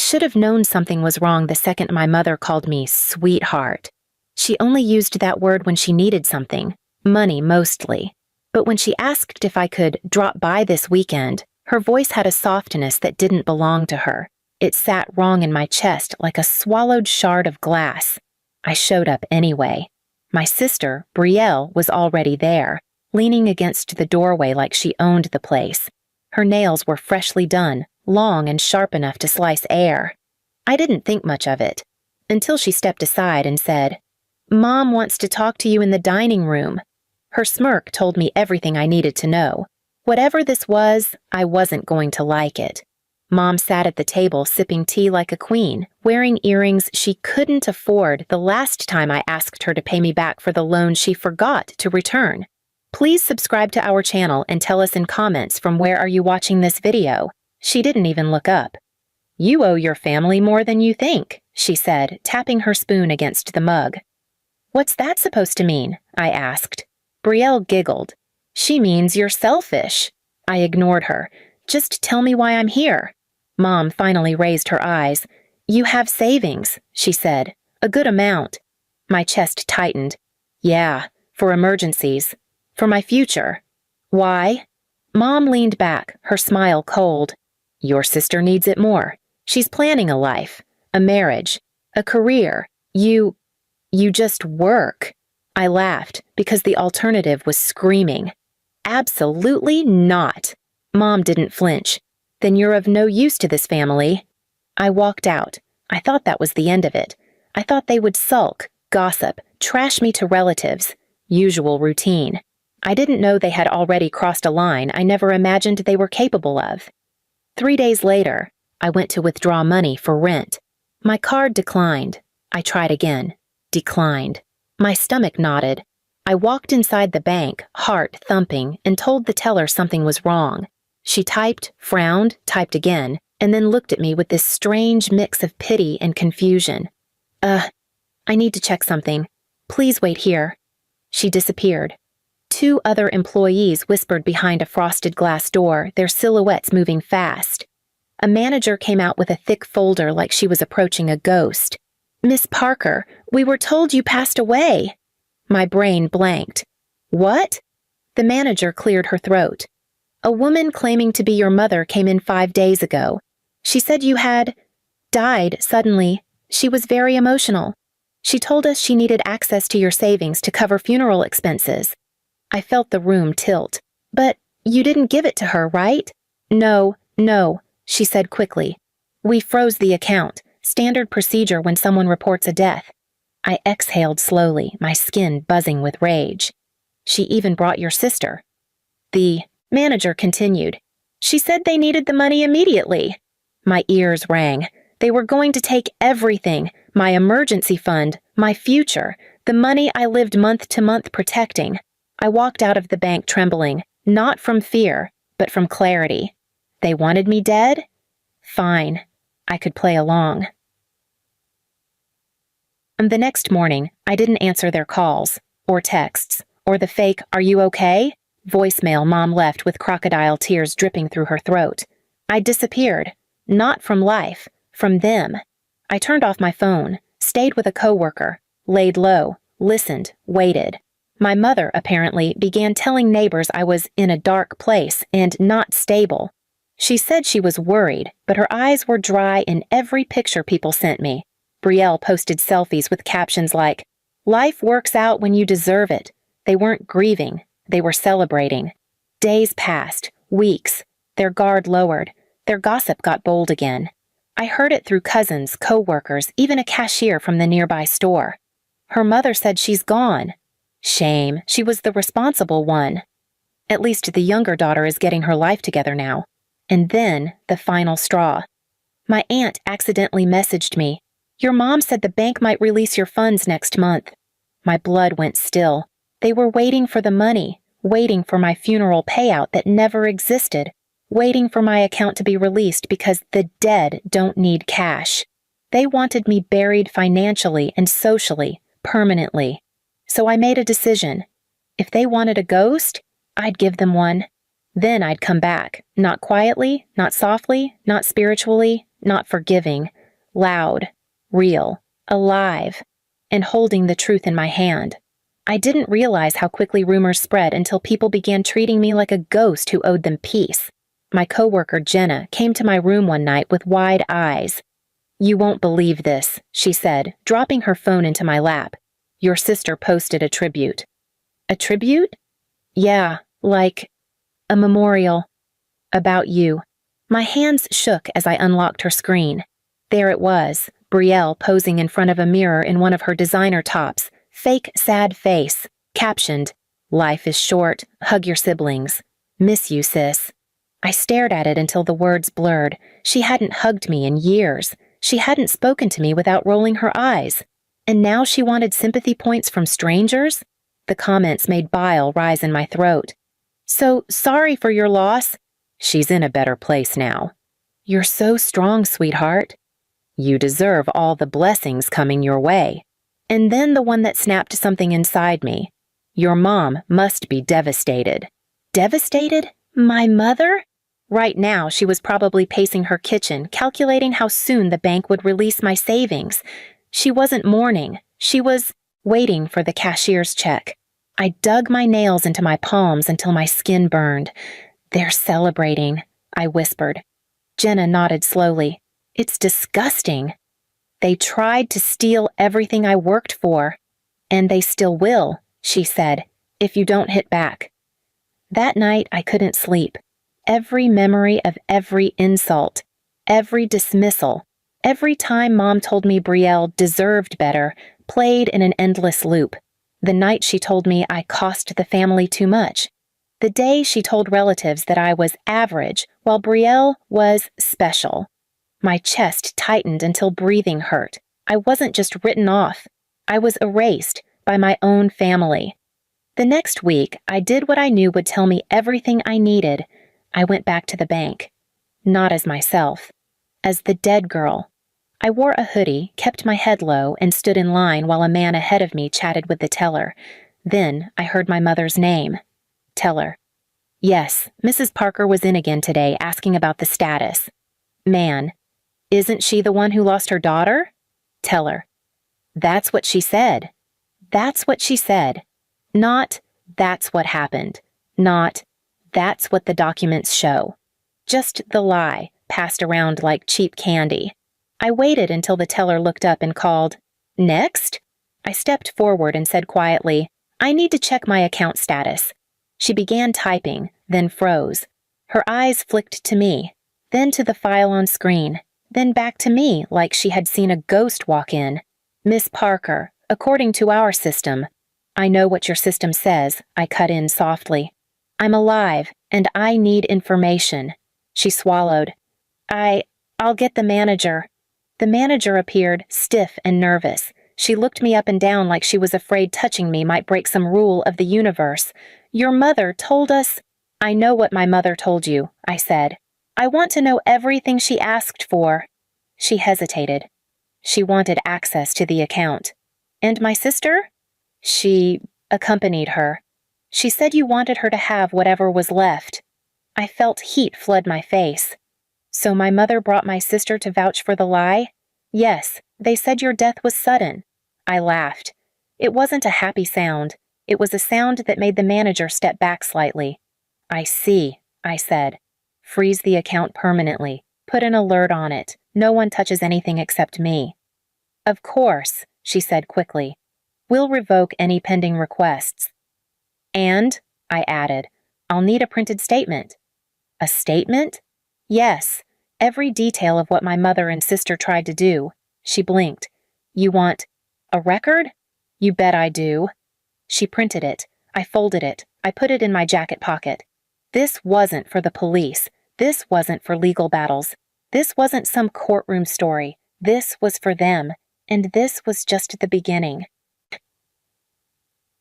should have known something was wrong the second my mother called me sweetheart. She only used that word when she needed something, money mostly. But when she asked if I could drop by this weekend, her voice had a softness that didn't belong to her. It sat wrong in my chest like a swallowed shard of glass. I showed up anyway. My sister, Brielle, was already there, leaning against the doorway like she owned the place. Her nails were freshly done, long and sharp enough to slice air. I didn't think much of it, until she stepped aside and said, "Mom wants to talk to you in the dining room." Her smirk told me everything I needed to know. Whatever this was, I wasn't going to like it. Mom sat at the table sipping tea like a queen, wearing earrings she couldn't afford the last time I asked her to pay me back for the loan she forgot to return. Please subscribe to our channel and tell us in comments from where are you watching this video. She didn't even look up. "You owe your family more than you think," she said, tapping her spoon against the mug. "What's that supposed to mean?" I asked. Brielle giggled. "She means you're selfish." I ignored her. "Just tell me why I'm here." Mom finally raised her eyes. "You have savings," she said. "A good amount." My chest tightened. "Yeah, for emergencies. For my future." "Why?" Mom leaned back, her smile cold. "Your sister needs it more. She's planning a life, a marriage, a career. You just work." I laughed because the alternative was screaming. "Absolutely not." Mom didn't flinch. "Then you're of no use to this family." I walked out. I thought that was the end of it. I thought they would sulk, gossip, trash me to relatives. Usual routine. I didn't know they had already crossed a line I never imagined they were capable of. 3 days later, I went to withdraw money for rent. My card declined. I tried again. Declined. My stomach knotted. I walked inside the bank, heart thumping, and told the teller something was wrong. She typed, frowned, typed again, and then looked at me with this strange mix of pity and confusion. I need to check something. Please wait here." She disappeared. 2 other employees whispered behind a frosted glass door, their silhouettes moving fast. A manager came out with a thick folder like she was approaching a ghost. "Miss Parker, we were told you passed away." My brain blanked. "What?" The manager cleared her throat. "A woman claiming to be your mother came in 5 days ago. She said you had died suddenly. She was very emotional. She told us she needed access to your savings to cover funeral expenses." I felt the room tilt. "But you didn't give it to her, right?" No, she said quickly. "We froze the account. Standard procedure when someone reports a death." I exhaled slowly, my skin buzzing with rage. "She even brought your sister." The manager continued. "She said they needed the money immediately." My ears rang. They were going to take everything, my emergency fund, my future, the money I lived month to month protecting. I walked out of the bank trembling, not from fear, but from clarity. They wanted me dead? Fine. I could play along. The next morning, I didn't answer their calls, or texts, or the fake "Are you okay?" voicemail Mom left with crocodile tears dripping through her throat. I disappeared. Not from life, from them. I turned off my phone, stayed with a coworker, laid low, listened, waited. My mother, apparently, began telling neighbors I was in a dark place and not stable. She said she was worried, but her eyes were dry in every picture people sent me. Brielle posted selfies with captions like, "Life works out when you deserve it." They weren't grieving, they were celebrating. Days passed, weeks. Their guard lowered. Their gossip got bold again. I heard it through cousins, co-workers, even a cashier from the nearby store. Her mother said she's gone. Shame, she was the responsible one. At least the younger daughter is getting her life together now. And then, the final straw. My aunt accidentally messaged me, "Your mom said the bank might release your funds next month." My blood went still. They were waiting for the money, waiting for my funeral payout that never existed, waiting for my account to be released because the dead don't need cash. They wanted me buried financially and socially, permanently. So I made a decision. If they wanted a ghost, I'd give them one. Then I'd come back, not quietly, not softly, not spiritually, not forgiving, loud, real, alive, and holding the truth in my hand. I didn't realize how quickly rumors spread until people began treating me like a ghost who owed them peace. My coworker, Jenna, came to my room one night with wide eyes. "You won't believe this," she said, dropping her phone into my lap. "Your sister posted a tribute." "A tribute?" "Yeah, like a memorial. About you." My hands shook as I unlocked her screen. There it was, Brielle posing in front of a mirror in one of her designer tops, fake sad face, captioned, "Life is short, hug your siblings. Miss you, sis." I stared at it until the words blurred. She hadn't hugged me in years. She hadn't spoken to me without rolling her eyes. And now she wanted sympathy points from strangers? The comments made bile rise in my throat. "So sorry for your loss." "She's in a better place now." "You're so strong, sweetheart." "You deserve all the blessings coming your way." And then the one that snapped something inside me. "Your mom must be devastated." Devastated? My mother? Right now, she was probably pacing her kitchen, calculating how soon the bank would release my savings. She wasn't mourning. She was waiting for the cashier's check. I dug my nails into my palms until my skin burned. "They're celebrating," I whispered. Jenna nodded slowly. "It's disgusting." "They tried to steal everything I worked for." "And they still will," she said, "if you don't hit back." That night, I couldn't sleep. Every memory of every insult, every dismissal, every time Mom told me Brielle deserved better, played in an endless loop. The night she told me I cost the family too much. The day she told relatives that I was average, while Brielle was special. My chest tightened until breathing hurt. I wasn't just written off. I was erased by my own family. The next week, I did what I knew would tell me everything I needed. I went back to the bank. Not as myself. As the dead girl. I wore a hoodie, kept my head low, and stood in line while a man ahead of me chatted with the teller. Then I heard my mother's name. Teller. "Yes, Mrs. Parker was in again today asking about the status." Man. "Isn't she the one who lost her daughter?" Teller. "That's what she said." That's what she said. Not, "That's what happened." Not, "That's what the documents show." Just the lie, passed around like cheap candy. I waited until the teller looked up and called, "Next?" I stepped forward and said quietly, "I need to check my account status." She began typing, then froze. Her eyes flicked to me, then to the file on screen, then back to me like she had seen a ghost walk in. "Miss Parker, according to our system." "I know what your system says," I cut in softly. "I'm alive, and I need information." She swallowed. I'll get the manager." The manager appeared, stiff and nervous. She looked me up and down like she was afraid touching me might break some rule of the universe. "Your mother told us—" "I know what my mother told you," I said. "I want to know everything she asked for." She hesitated. She wanted access to the account. "And my sister?" "She accompanied her. She said you wanted her to have whatever was left." I felt heat flood my face. "So my mother brought my sister to vouch for the lie?" "Yes, they said your death was sudden." I laughed. It wasn't a happy sound. It was a sound that made the manager step back slightly. "I see," I said. "Freeze the account permanently. Put an alert on it. No one touches anything except me." "Of course," she said quickly. "We'll revoke any pending requests." "And," I added, "I'll need a printed statement." "A statement?" "Yes, every detail of what my mother and sister tried to do." She blinked. "You want a record?" "You bet I do." She printed it. I folded it. I put it in my jacket pocket. This wasn't for the police. This wasn't for legal battles. This wasn't some courtroom story. This was for them. And this was just the beginning.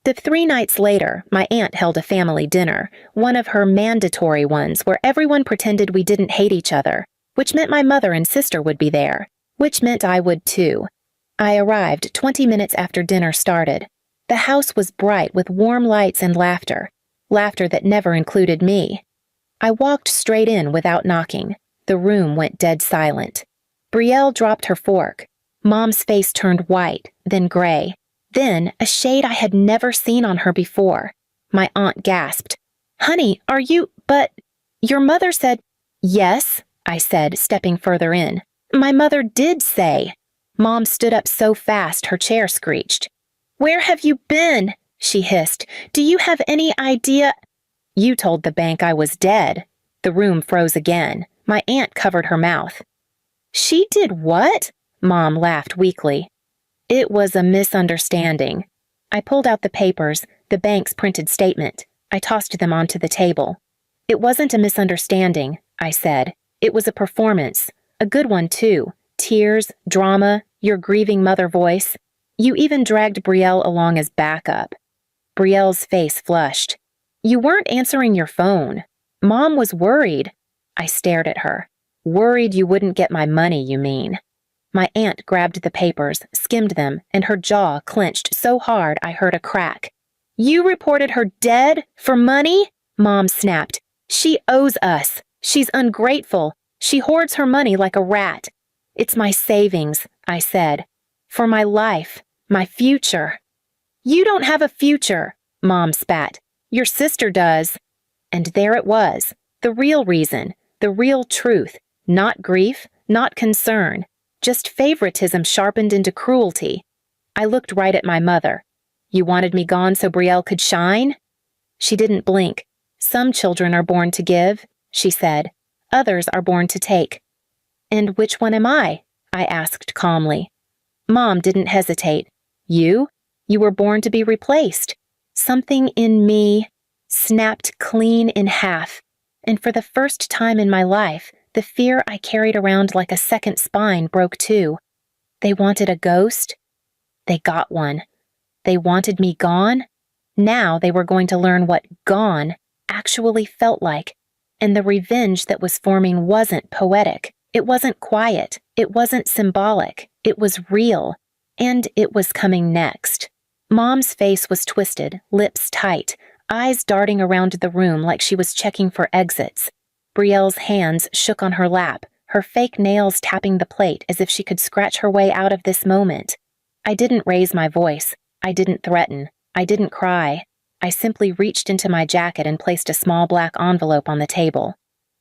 The 3 nights later, my aunt held a family dinner, one of her mandatory ones where everyone pretended we didn't hate each other, which meant my mother and sister would be there, which meant I would too. I arrived 20 minutes after dinner started. The house was bright with warm lights and laughter that never included me. I walked straight in without knocking. The room went dead silent. Brielle dropped her fork. Mom's face turned white, then gray. Then, a shade I had never seen on her before. My aunt gasped. "Honey, are you— but your mother said—" "Yes," I said, stepping further in. "My mother did say." Mom stood up so fast her chair screeched. "Where have you been?" she hissed. "Do you have any idea—" "You told the bank I was dead." The room froze again. My aunt covered her mouth. "She did what?" Mom laughed weakly. "It was a misunderstanding." I pulled out the papers, the bank's printed statement. I tossed them onto the table. "It wasn't a misunderstanding," I said. "It was a performance. A good one, too. Tears, drama, your grieving mother voice. You even dragged Brielle along as backup." Brielle's face flushed. "You weren't answering your phone. Mom was worried." I stared at her. "Worried you wouldn't get my money, you mean." My aunt grabbed the papers, skimmed them, and her jaw clenched so hard I heard a crack. "You reported her dead? For money?" Mom snapped. "She owes us. She's ungrateful. She hoards her money like a rat." "It's my savings," I said. "For my life. My future." "You don't have a future," Mom spat. "Your sister does." And there it was. The real reason. The real truth. Not grief, not concern. Just favoritism sharpened into cruelty. I looked right at my mother. "You wanted me gone so Brielle could shine?" She didn't blink. "Some children are born to give," she said. "Others are born to take." "And which one am I?" I asked calmly. Mom didn't hesitate. "You? You were born to be replaced." Something in me snapped clean in half, and for the first time in my life, the fear I carried around like a second spine broke too. They wanted a ghost? They got one. They wanted me gone? Now they were going to learn what gone actually felt like. And the revenge that was forming wasn't poetic. It wasn't quiet. It wasn't symbolic. It was real. And it was coming next. Mom's face was twisted, lips tight, eyes darting around the room like she was checking for exits. Brielle's hands shook on her lap, her fake nails tapping the plate as if she could scratch her way out of this moment. I didn't raise my voice. I didn't threaten. I didn't cry. I simply reached into my jacket and placed a small black envelope on the table.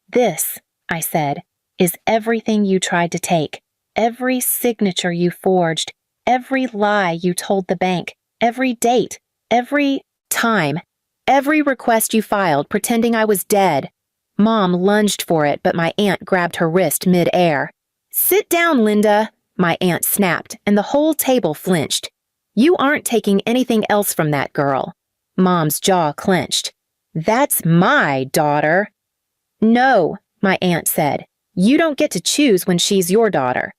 "This," I said, "is everything you tried to take. Every signature you forged. Every lie you told the bank. Every date. Every time. Every request you filed pretending I was dead." Mom lunged for it, but my aunt grabbed her wrist mid-air. "Sit down, Linda," my aunt snapped, and the whole table flinched. "You aren't taking anything else from that girl." Mom's jaw clenched. "That's my daughter." "No," my aunt said. "You don't get to choose when she's your daughter."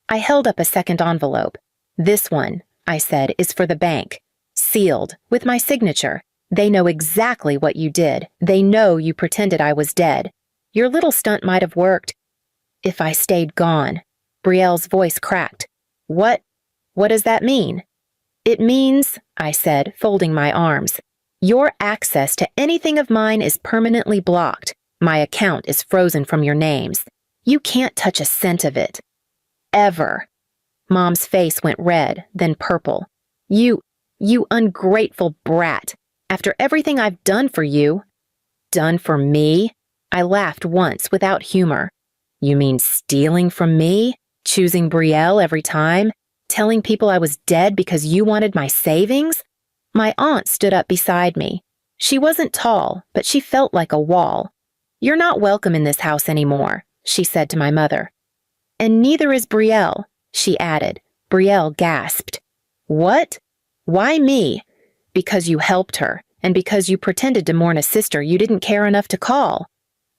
I held up a second envelope. "This one," I said, "is for the bank. Sealed, with my signature. They know exactly what you did. They know you pretended I was dead. Your little stunt might have worked. If I stayed gone." Brielle's voice cracked. What does that mean?" "It means," I said, folding my arms, "your access to anything of mine is permanently blocked. My account is frozen from your names. You can't touch a cent of it. Ever." Mom's face went red, then purple. You ungrateful brat. After everything I've done for you." "Done for me?" I laughed once without humor. "You mean stealing from me? Choosing Brielle every time? Telling people I was dead because you wanted my savings?" My aunt stood up beside me. She wasn't tall, but she felt like a wall. "You're not welcome in this house anymore," she said to my mother. "And neither is Brielle," she added. Brielle gasped. "What? Why me?" "Because you helped her, and because you pretended to mourn a sister you didn't care enough to call."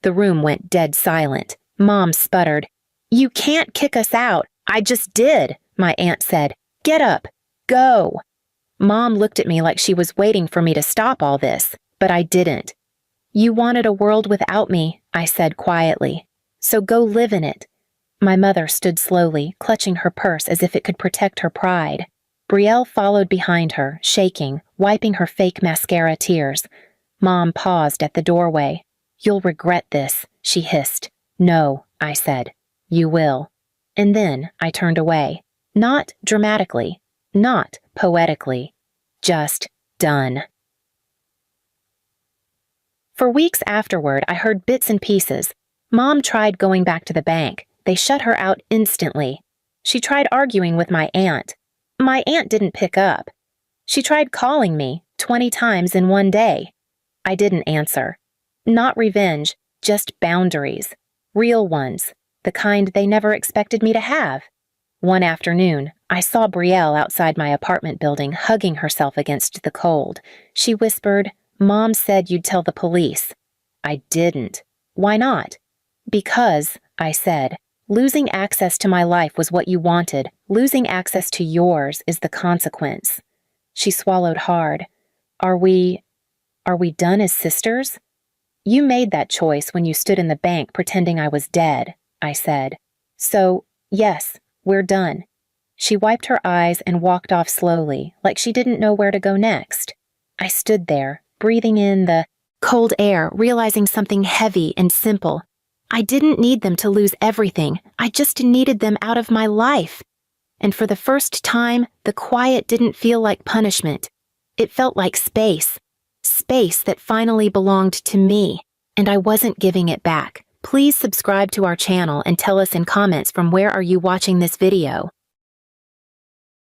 The room went dead silent. Mom sputtered. "You can't kick us out. I just did," my aunt said. "Get up. Go." Mom looked at me like she was waiting for me to stop all this, but I didn't. "You wanted a world without me," I said quietly. "So go live in it." My mother stood slowly, clutching her purse as if it could protect her pride. Brielle followed behind her, shaking, wiping her fake mascara tears. Mom paused at the doorway. "You'll regret this," she hissed. "No," I said. "You will." And then I turned away. Not dramatically, not poetically, just done. For weeks afterward, I heard bits and pieces. Mom tried going back to the bank. They shut her out instantly. She tried arguing with my aunt. My aunt didn't pick up. She tried calling me 20 times in one day. I didn't answer. Not revenge, just boundaries. Real ones, the kind they never expected me to have. One afternoon, I saw Brielle outside my apartment building hugging herself against the cold. She whispered, "Mom said you'd tell the police." I didn't. Why not? Because, I said, losing access to my life was what you wanted. Losing access to yours is the consequence. She swallowed hard. Are we done as sisters? You made that choice when you stood in the bank pretending I was dead, I said. So, yes, we're done. She wiped her eyes and walked off slowly, like she didn't know where to go next. I stood there, breathing in the cold air, realizing something heavy and simple. I didn't need them to lose everything. I just needed them out of my life. And for the first time, the quiet didn't feel like punishment. It felt like space. Space that finally belonged to me, and I wasn't giving it back. Please subscribe to our channel and tell us in comments from where are you watching this video.